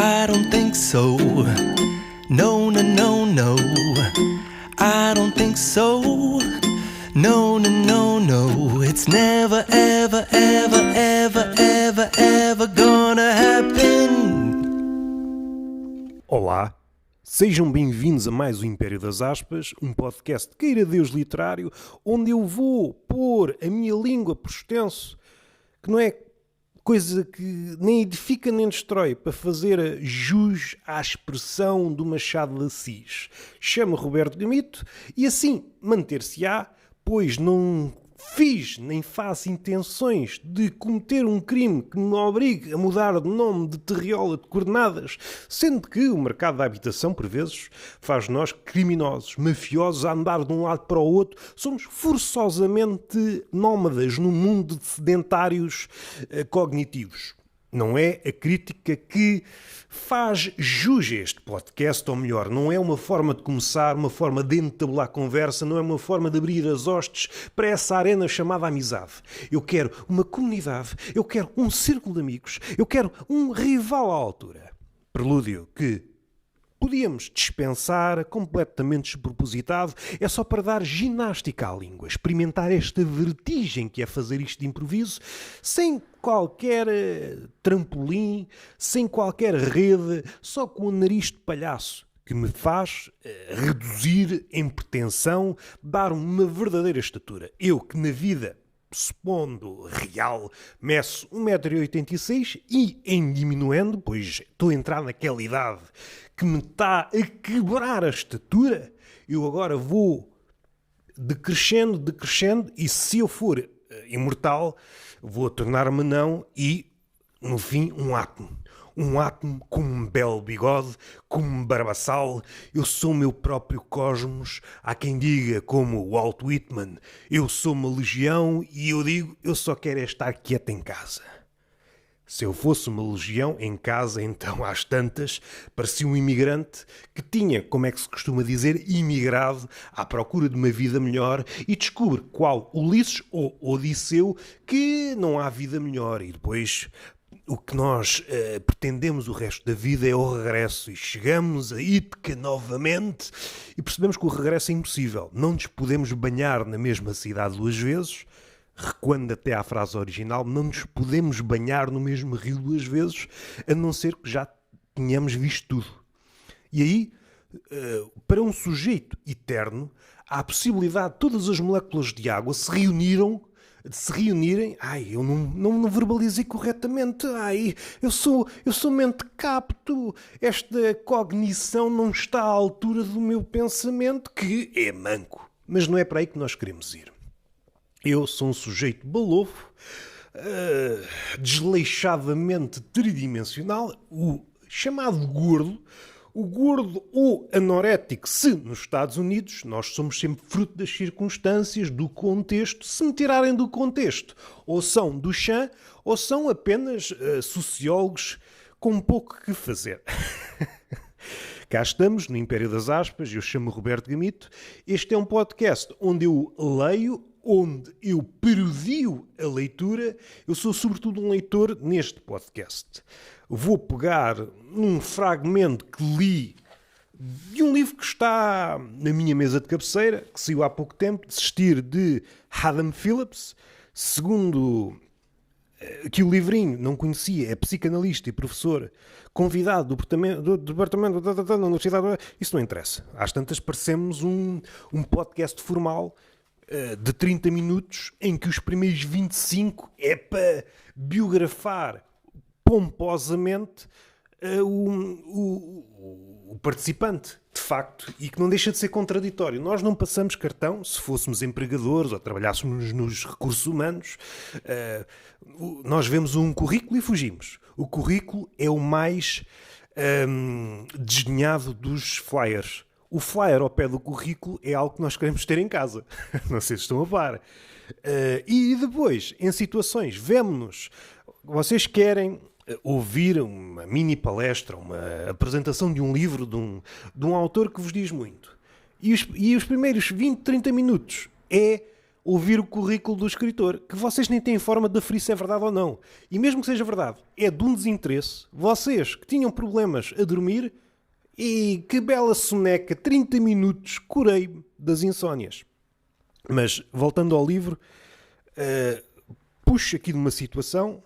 I don't think so. No, no, no, no. I don't think so. No, no, no, no. It's never, ever, ever, ever, ever, ever gonna happen. Olá, sejam bem-vindos a mais o Império das Aspas, um podcast de queira Deus literário, onde eu vou pôr a minha língua por extenso, que não é coisa que nem edifica nem destrói, para fazer jus à expressão do Machado de Assis. Chamo Roberto Gamito e assim manter-se-á, pois não fiz nem faço intenções de cometer um crime que me obrigue a mudar de nome de terriola de coordenadas, sendo que o mercado da habitação, por vezes, faz nós, criminosos, mafiosos, a andar de um lado para o outro. Somos forçosamente nómadas num mundo de sedentários cognitivos. Não é a crítica que faz jus a este podcast, ou melhor, não é uma forma de começar, uma forma de entabular conversa, não é uma forma de abrir as hostes para essa arena chamada amizade. Eu quero uma comunidade, eu quero um círculo de amigos, eu quero um rival à altura. Prelúdio que podíamos dispensar, completamente despropositado, é só para dar ginástica à língua, experimentar esta vertigem que é fazer isto de improviso, sem qualquer trampolim, sem qualquer rede, só com o nariz de palhaço, que me faz reduzir em pretensão, dar uma verdadeira estatura. Eu que na vida, supondo real, meço 1,86 m e em diminuindo, pois estou a entrar naquela idade que me está a quebrar a estatura, eu agora vou decrescendo, e se eu for imortal, vou tornar-me não e, no fim, um átomo. Um átomo com um belo bigode, com um barbaçal. Eu sou o meu próprio cosmos. Há quem diga, como Walt Whitman, eu sou uma legião e eu digo, eu só quero é estar quieto em casa. Se eu fosse uma legião em casa, então, às tantas, parecia um imigrante que tinha, como é que se costuma dizer, imigrado à procura de uma vida melhor e descobre qual Ulisses ou Odisseu que não há vida melhor e depois o que nós pretendemos o resto da vida é o regresso e chegamos a Ítaca novamente e percebemos que o regresso é impossível. Não nos podemos banhar na mesma cidade duas vezes. Recuando até à frase original, não nos podemos banhar no mesmo rio duas vezes, a não ser que já tenhamos visto tudo. E aí, para um sujeito eterno, há a possibilidade de todas as moléculas de água se reunirem. Ai, eu não verbalizei corretamente. Ai, eu sou mente capto. Esta cognição não está à altura do meu pensamento, que é manco. Mas não é para aí que nós queremos ir. Eu sou um sujeito balofo, desleixadamente tridimensional, o chamado gordo, o gordo ou anorético, se nos Estados Unidos nós somos sempre fruto das circunstâncias, do contexto. Se me tirarem do contexto, ou são do chão, ou são apenas sociólogos com pouco que fazer. Cá estamos, no Império das Aspas, eu chamo Roberto Gamito. Este é um podcast onde eu leio, onde eu parodio a leitura. Eu sou sobretudo um leitor neste podcast. Vou pegar num fragmento que li de um livro que está na minha mesa de cabeceira, que saiu há pouco tempo, Desistir, de Adam Phillips. Segundo que o livrinho não conhecia, é psicanalista e professor convidado do departamento da Universidade. Isso não interessa. Às tantas parecemos um podcast formal de 30 minutos em que os primeiros 25 é para biografar pomposamente o participante, de facto, e que não deixa de ser contraditório. Nós não passamos cartão, se fôssemos empregadores ou trabalhássemos nos recursos humanos, nós vemos um currículo e fugimos. O currículo é o mais desdenhado dos flyers. O flyer ao pé do currículo é algo que nós queremos ter em casa. Não sei se estão a par. E depois, em situações, vemo-nos. Vocês querem ouvir uma mini palestra, uma apresentação de um livro de um autor que vos diz muito. E os primeiros 20, 30 minutos é ouvir o currículo do escritor, que vocês nem têm forma de aferir se é verdade ou não. E mesmo que seja verdade, é de um desinteresse. Vocês que tinham problemas a dormir, e que bela soneca, 30 minutos, curei das insónias. Mas, voltando ao livro, puxo aqui de uma situação,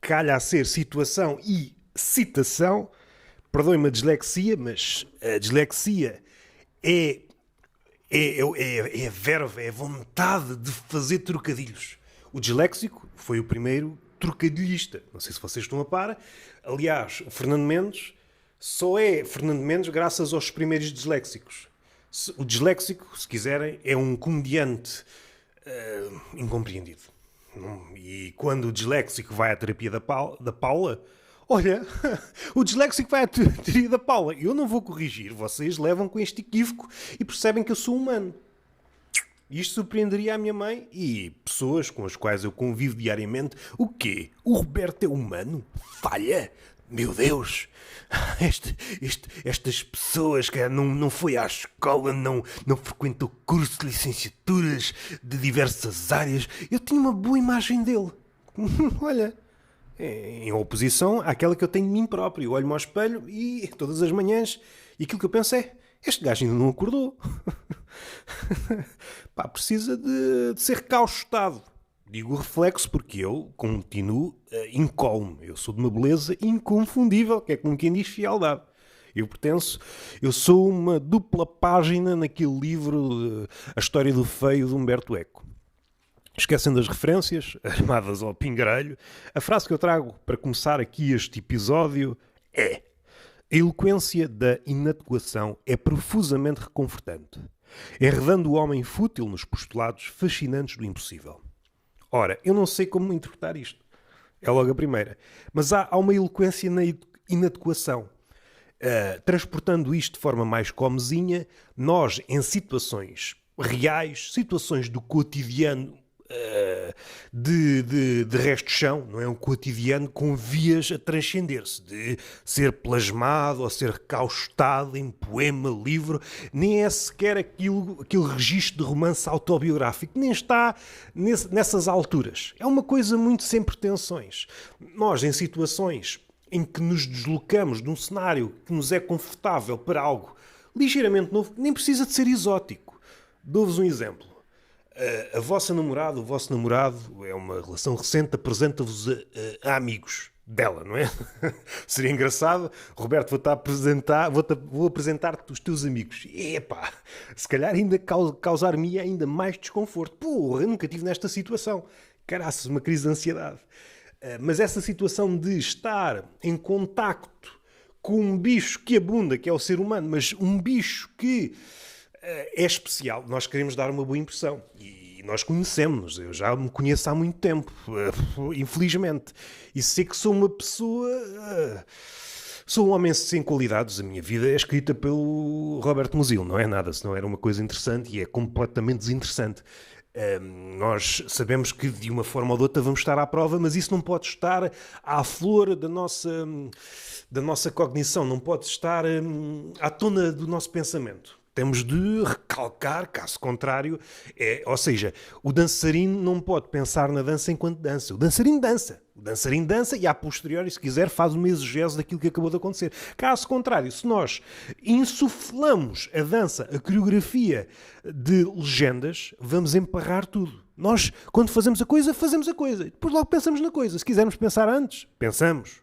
calha a ser situação e citação, perdoem-me a dislexia, mas a dislexia é a verve, é a vontade de fazer trocadilhos. O disléxico foi o primeiro trocadilhista. Não sei se vocês estão a par. Aliás, o Fernando Mendes só é Fernando Mendes graças aos primeiros disléxicos. O disléxico, se quiserem, é um comediante incompreendido. E quando o disléxico vai à terapia da Paula, olha, o disléxico vai à terapia da Paula. Eu não vou corrigir, vocês levam com este equívoco e percebem que eu sou humano. Isto surpreenderia a minha mãe e pessoas com as quais eu convivo diariamente. O quê? O Roberto é humano? Falha? Meu Deus! Estas pessoas que não foi à escola, não frequentou curso de licenciaturas de diversas áreas. Eu tinha uma boa imagem dele. Olha, em oposição àquela que eu tenho de mim próprio. Eu olho-me ao espelho e todas as manhãs e aquilo que eu penso é: este gajo ainda não acordou. Pá, precisa de ser recaustado. Digo o reflexo porque eu continuo incólume. Eu sou de uma beleza inconfundível, que é como quem diz fialdade. Eu sou uma dupla página naquele livro, A História do Feio, de Humberto Eco. Esquecendo as referências, armadas ao pingarelho, a frase que eu trago para começar aqui este episódio é: a eloquência da inadequação é profusamente reconfortante, enredando o homem fútil nos postulados fascinantes do impossível. Ora, eu não sei como interpretar isto. É logo a primeira. Mas há uma eloquência na inadequação. Transportando isto de forma mais comezinha, nós, em situações reais, situações do cotidiano, de resto de chão, não é um cotidiano com vias a transcender-se, de ser plasmado ou ser recaustado em poema, livro, nem é sequer aquele registro de romance autobiográfico, nem está nessas alturas. É uma coisa muito sem pretensões. Nós, em situações em que nos deslocamos de um cenário que nos é confortável para algo ligeiramente novo, nem precisa de ser exótico. Dou-vos um exemplo. A vossa namorada, o vosso namorado, é uma relação recente, apresenta-vos a amigos dela, não é? Seria engraçado. Roberto, vou apresentar-te os teus amigos. Epá, se calhar ainda causar-me ainda mais desconforto. Porra, eu nunca estive nesta situação. Caraças, uma crise de ansiedade. Mas essa situação de estar em contacto com um bicho que abunda, que é o ser humano, mas um bicho que é especial. Nós queremos dar uma boa impressão e nós conhecemos-nos. Eu já me conheço há muito tempo, infelizmente. E sei que sou uma pessoa... Sou um homem sem qualidades. A minha vida é escrita pelo Roberto Musil. Não é nada, senão era uma coisa interessante e é completamente desinteressante. Nós sabemos que de uma forma ou de outra vamos estar à prova, mas isso não pode estar à flor da nossa cognição, não pode estar à tona do nosso pensamento. Temos de recalcar, caso contrário, ou seja, o dançarino não pode pensar na dança enquanto dança. O dançarino dança e, a posteriori, se quiser, faz uma exegese daquilo que acabou de acontecer. Caso contrário, se nós insuflamos a dança, a coreografia de legendas, vamos emparrar tudo. Nós, quando fazemos a coisa, depois logo pensamos na coisa. Se quisermos pensar antes, pensamos.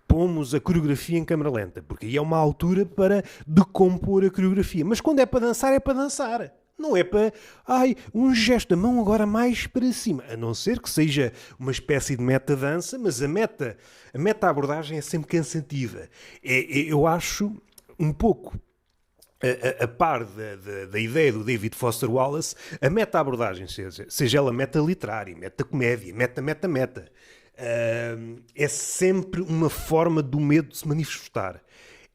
Pomos a coreografia em câmara lenta, porque aí é uma altura para decompor a coreografia. Mas quando é para dançar, é para dançar. Não é para, um gesto da mão agora mais para cima. A não ser que seja uma espécie de meta-dança, mas a meta-abordagem é sempre cansativa. Eu acho um pouco a par da ideia do David Foster Wallace, a meta-abordagem, seja ela meta-literária, meta-comédia, meta, é sempre uma forma do medo de se manifestar.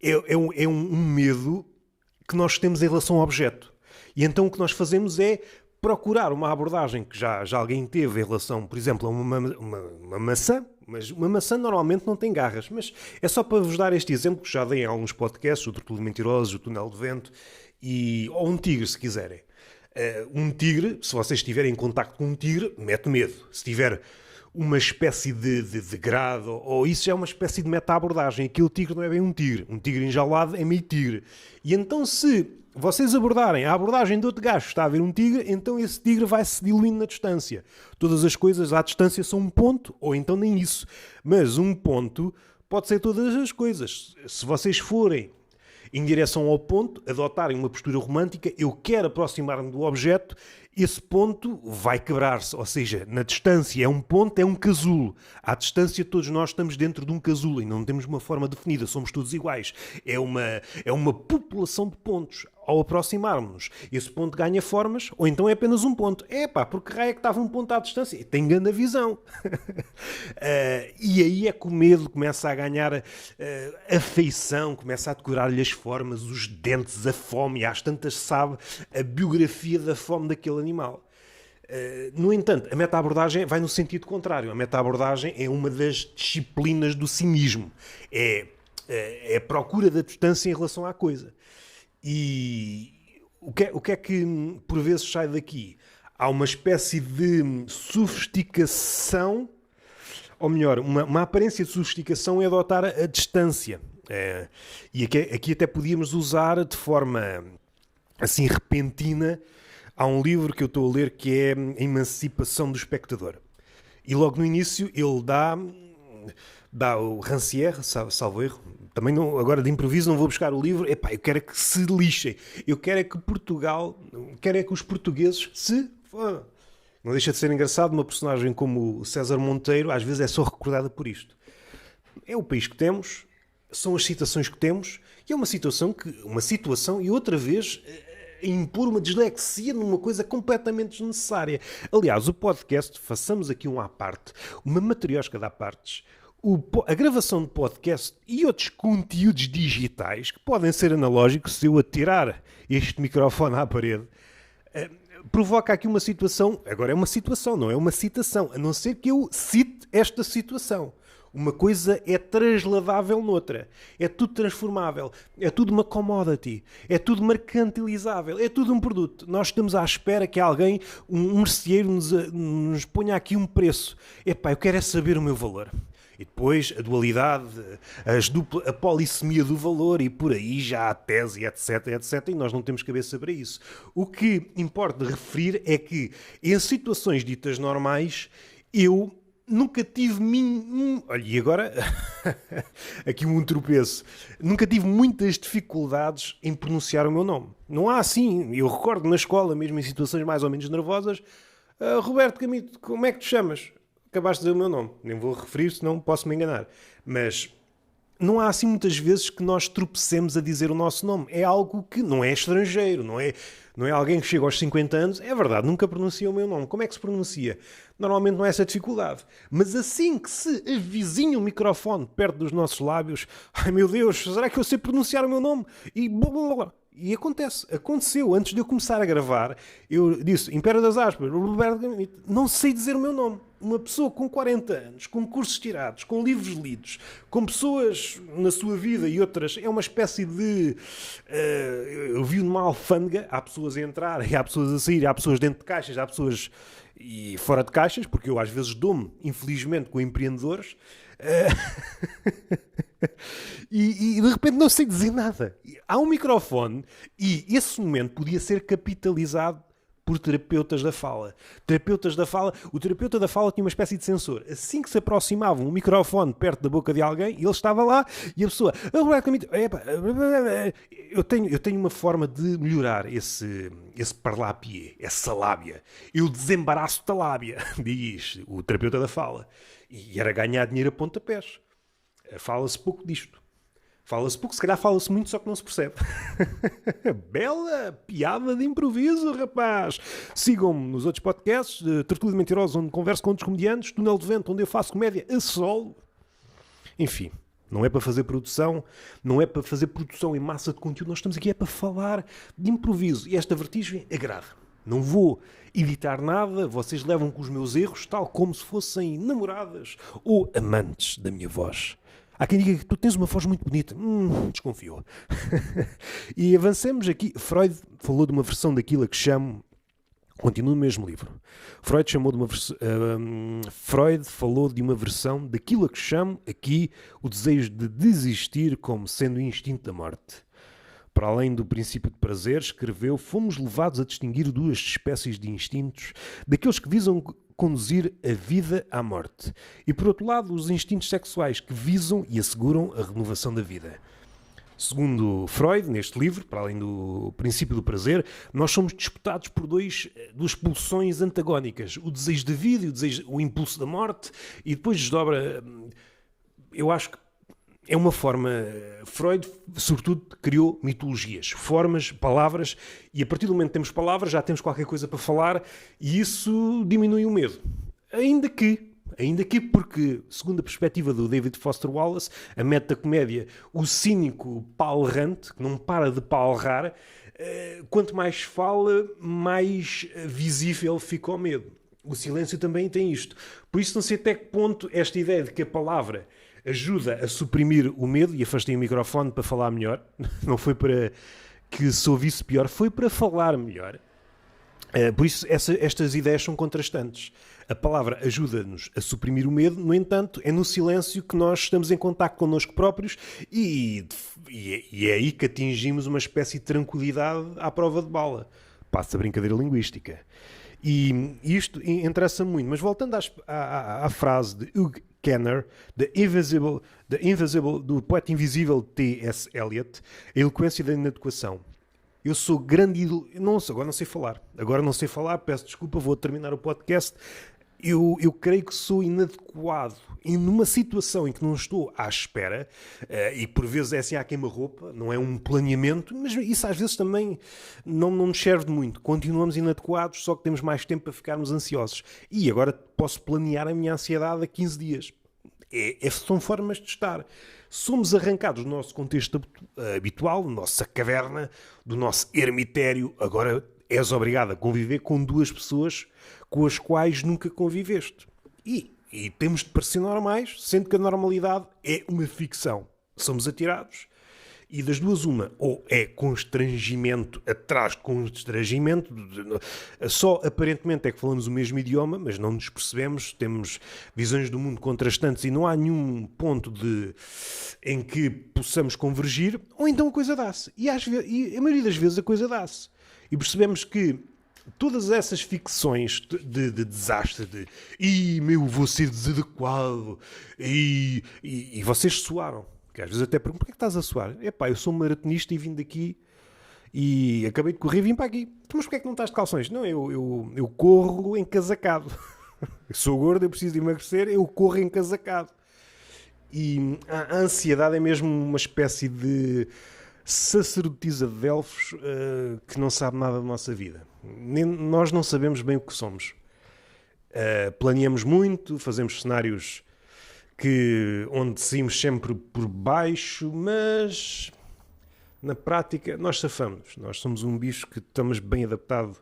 É um medo que nós temos em relação ao objeto. E então o que nós fazemos é procurar uma abordagem que já alguém teve em relação, por exemplo, a uma maçã. Mas uma maçã normalmente não tem garras. Mas é só para vos dar este exemplo que já dei em alguns podcasts, o Tortuga Mentiroso, o Túnel de Vento, ou um tigre, se quiserem. Um tigre, se vocês estiverem em contacto com um tigre, mete medo. Se tiver uma espécie de grado, ou isso é uma espécie de meta-abordagem. Aquele tigre não é bem um tigre. Um tigre enjaulado é meio tigre. E então se vocês abordarem a abordagem de outro gajo que está a ver um tigre, então esse tigre vai se diluindo na distância. Todas as coisas à distância são um ponto, ou então nem isso. Mas um ponto pode ser todas as coisas. Se vocês forem em direção ao ponto, adotarem uma postura romântica, eu quero aproximar-me do objeto, esse ponto vai quebrar-se. Ou seja, na distância é um ponto, é um casulo. À distância todos nós estamos dentro de um casulo e não temos uma forma definida, somos todos iguais. É uma população de pontos. Ao aproximarmos-nos, esse ponto ganha formas, ou então é apenas um ponto. Porque raio é que estava um ponto à distância? Tem grande visão. E aí é que o medo começa a ganhar afeição, começa a decorar-lhe as formas, os dentes, a fome, e às tantas sabe a biografia da fome daquele animal. No entanto, a meta-abordagem vai no sentido contrário. A meta-abordagem é uma das disciplinas do cinismo. É a procura da distância em relação à coisa. E o que é que por vezes sai daqui? Há uma espécie de sofisticação, ou melhor, uma aparência de sofisticação é adotar a distância. E aqui até podíamos usar de forma assim repentina. Há um livro que eu estou a ler que é A Emancipação do Espectador. E logo no início ele dá o Rancière, salvo erro. Também não, agora de improviso não vou buscar o livro. Eu quero é que se lixem. Eu quero é que quero é que os portugueses se... Não deixa de ser engraçado, uma personagem como o César Monteiro às vezes é só recordada por isto. É o país que temos, são as situações que temos, e é uma situação e outra vez impor uma dislexia numa coisa completamente desnecessária. Aliás, o podcast, façamos aqui um à parte, uma matriosca de à partes. A gravação de podcast e outros conteúdos digitais que podem ser analógicos, se eu atirar este microfone à parede, provoca aqui uma situação. Agora é uma situação, não é uma citação, a não ser que eu cite esta situação. Uma coisa é trasladável noutra. É tudo transformável. É tudo uma commodity. É tudo mercantilizável. É tudo um produto. Nós estamos à espera que alguém, um merceeiro, nos ponha aqui um preço. Eu quero é saber o meu valor. E depois a dualidade, a polissemia do valor e por aí já a tese, etc, etc. E nós não temos cabeça para isso. O que importa referir é que em situações ditas normais, eu nunca tive... Olha, e agora... aqui um tropeço. Nunca tive muitas dificuldades em pronunciar o meu nome. Não há assim. Eu recordo na escola, mesmo em situações mais ou menos nervosas, Roberto Camito, como é que te chamas? Acabaste de dizer o meu nome. Nem vou referir, senão posso me enganar. Mas não há assim muitas vezes que nós tropecemos a dizer o nosso nome. É algo que não é estrangeiro, não é alguém que chega aos 50 anos. É verdade, nunca pronuncia o meu nome. Como é que se pronuncia? Normalmente não é essa dificuldade. Mas assim que se avizinha o microfone perto dos nossos lábios, ai meu Deus, será que eu sei pronunciar o meu nome? E aconteceu. Antes de eu começar a gravar, eu disse, Império das Aspas, não sei dizer o meu nome. Uma pessoa com 40 anos, com cursos tirados, com livros lidos, com pessoas na sua vida e outras, é uma espécie de... eu vi numa alfândega, há pessoas a entrar, há pessoas a sair, há pessoas dentro de caixas, há pessoas e fora de caixas, porque eu às vezes dou-me, infelizmente, com empreendedores, e de repente não sei dizer nada. Há um microfone e esse momento podia ser capitalizado por terapeutas da fala. O terapeuta da fala tinha uma espécie de sensor. Assim que se aproximava um microfone perto da boca de alguém, ele estava lá e a pessoa... Eu tenho uma forma de melhorar esse parlapié, essa lábia. Eu desembaraço-te a lábia, diz o terapeuta da fala. E era ganhar dinheiro a pontapés. Fala-se pouco disto. Fala-se pouco, se calhar fala-se muito, só que não se percebe. Bela piada de improviso, rapaz! Sigam-me nos outros podcasts, Tertúlio de Mentirosos, onde converso com outros comediantes, Túnel de Vento, onde eu faço comédia a solo. Enfim, não é para fazer produção, não é para fazer produção em massa de conteúdo, nós estamos aqui é para falar de improviso. E esta vertigem agrada. Não vou editar nada, vocês levam com os meus erros, tal como se fossem namoradas ou amantes da minha voz. Há quem diga que tu tens uma voz muito bonita. Desconfio. E avancemos aqui. Freud falou de uma versão daquilo a que chamo Continua no mesmo livro. Freud falou de uma versão daquilo a que chamo aqui o desejo de desistir como sendo o instinto da morte. Para além do princípio de prazer, escreveu, fomos levados a distinguir duas espécies de instintos, daqueles que visam conduzir a vida à morte, e por outro lado, os instintos sexuais que visam e asseguram a renovação da vida. Segundo Freud, neste livro, para além do princípio do prazer, nós somos disputados por duas pulsões antagónicas. O desejo da vida e o impulso da morte. E depois desdobra... Eu acho que é uma forma... Freud, sobretudo, criou mitologias, formas, palavras. E a partir do momento que temos palavras, já temos qualquer coisa para falar. E isso diminui o medo. Ainda que, porque, segundo a perspectiva do David Foster Wallace, a metacomédia, o cínico palrante, que não para de palrar, quanto mais fala, mais visível fica o medo. O silêncio também tem isto. Por isso não sei até que ponto esta ideia de que a palavra ajuda a suprimir o medo, e afastei o microfone para falar melhor, não foi para que se ouvisse pior, foi para falar melhor. Por isso estas ideias são contrastantes. A palavra ajuda-nos a suprimir o medo, no entanto, é no silêncio que nós estamos em contacto connosco próprios e é aí que atingimos uma espécie de tranquilidade à prova de bala. Passa a brincadeira linguística. E isto interessa muito. Mas voltando à frase de Hugh Kenner, The Invisible, do poeta invisível T.S. Eliot, a eloquência da inadequação. Eu sou grande ídolo... Agora não sei falar, peço desculpa, vou terminar o podcast. Eu creio que sou inadequado e numa situação em que não estou à espera, e por vezes é assim à queima-roupa, não é um planeamento, mas isso às vezes também não nos serve de muito. Continuamos inadequados, só que temos mais tempo para ficarmos ansiosos. E agora posso planear a minha ansiedade a 15 dias. São formas de estar. Somos arrancados do nosso contexto habitual, da nossa caverna, do nosso ermitério. Agora és obrigado a conviver com duas pessoas com as quais nunca conviveste. E temos de parecer normais, sendo que a normalidade é uma ficção. Somos atirados e das duas uma, ou é constrangimento atrás de constrangimento, só aparentemente é que falamos o mesmo idioma, mas não nos percebemos, temos visões do mundo contrastantes e não há nenhum ponto em que possamos convergir, ou então a coisa dá-se. E a maioria das vezes a coisa dá-se. E percebemos que todas essas ficções de desastre, vou ser desadequado, e vocês suaram. Que às vezes até pergunto, porquê é que estás a suar? Eu sou um maratonista e vim daqui e acabei de correr e vim para aqui. Mas porquê é que não estás de calções? Não, eu corro encasacado. Eu sou gordo, eu preciso de emagrecer, eu corro encasacado. E a ansiedade é mesmo uma espécie de sacerdotisa de Delfos que não sabe nada da nossa vida. Nós não sabemos bem o que somos. Planeamos muito, fazemos cenários onde saímos sempre por baixo, mas na prática nós safamos. Nós somos um bicho que estamos bem adaptado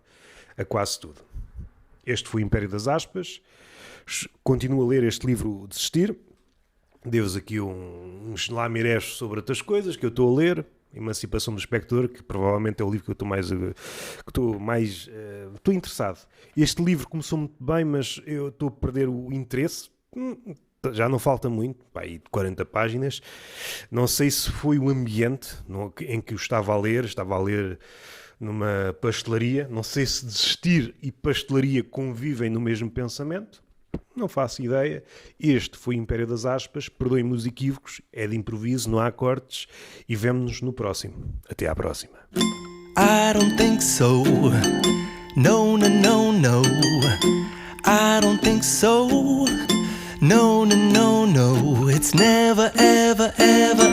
a quase tudo. Este foi o Império das Aspas. Continuo a ler este livro Desistir. Deu-vos aqui uns lamirés sobre outras coisas que eu estou a ler. Emancipação do Espectador, que provavelmente é o livro que eu estou interessado. Este livro começou muito bem, mas eu estou a perder o interesse. Já não falta muito, de 40 páginas. Não sei se foi o ambiente em que eu estava a ler numa pastelaria. Não sei se desistir e pastelaria convivem no mesmo pensamento. Não faço ideia. Este foi o Império das Aspas. Perdoem-me os equívocos, é de improviso, não há cortes. E vemo-nos no próximo. Até à próxima. I don't think so. No, no, no, no. I don't think so. No, no, no, no. It's never, ever, ever